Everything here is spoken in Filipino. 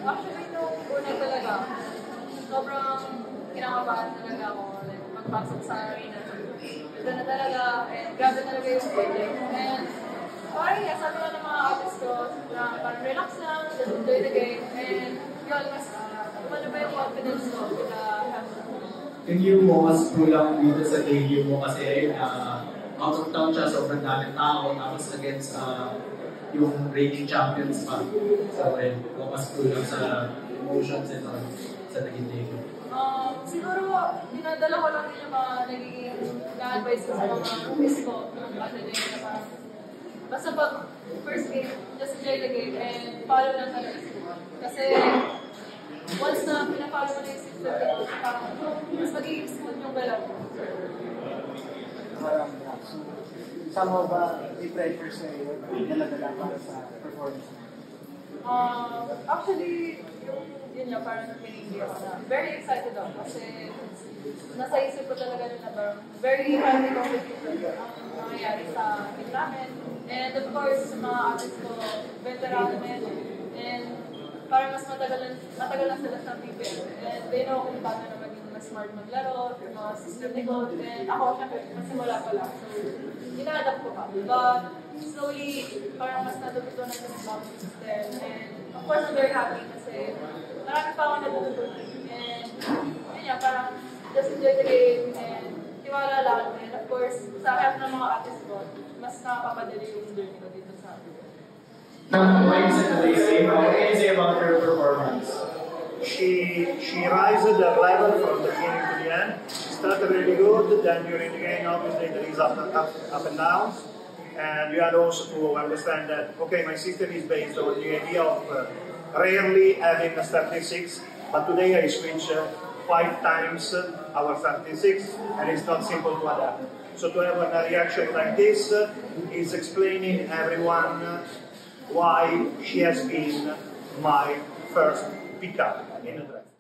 Actually, nung una talaga, sobrang kinakabahan talaga ako. Like, magpasok sa arena. Ito na talaga, and grabe talaga yung feeling. And parang yeah, sabi nga ng mga artists ko, na parang relax lang, just enjoy the game. And yun, mas ano ba yung confidence ko with Yung view mo, mas kulang dito sa debut mo kasi ayun, out of town siya, sobrang daming tao, tapos against yung reigning champions pa. So ayun, mas kulang sa emotions and all sa naging debut. Siguro, dinadala ko lang din yung mga nagiging na-advise ko sa mga roomies ko. Kasi din na parang, basta pag first game, just enjoy the game and follow lang sa system. Kasi once na pinafollow mo na yung system, parang mas magiging smooth yung galaw mo. Somehow ba may pressure sa iyo dala-dala para sa performance? Actually, yun nga, parang pinili ako na very excited ako kasi nasa isip ko talaga rin na parang very highly competitive ang nangyayari sa team namin. And of course, sa mga artists ko, veteran men, and parang mas matagal na sila sa PPL. And they know kung paano na maging mas smart maglaro, yung mga system ni code. And ako, syempre, masimula pa lang. So, ina-adapt ko pa. But slowly, parang mas natututunan ko ng bagong system. And of course, I'm very happy kasi marami pa ako natututunan. And yun nga, parang just enjoy the game and tiwala lang. And of course, sa help ng mga artists ko, mas nakapapadali yung journey ko dito sa akin. What can you say about her performance? She rised the level from the beginning to the end. Started really good, then during the game obviously there is up and downs. And you had also to understand that, okay, my system is based on the idea of rarely having a starting six, but today I switch 5 times our starting six, and it's not simple to adapt. So to have a reaction like this is explaining everyone why she has been my first pickup in the draft.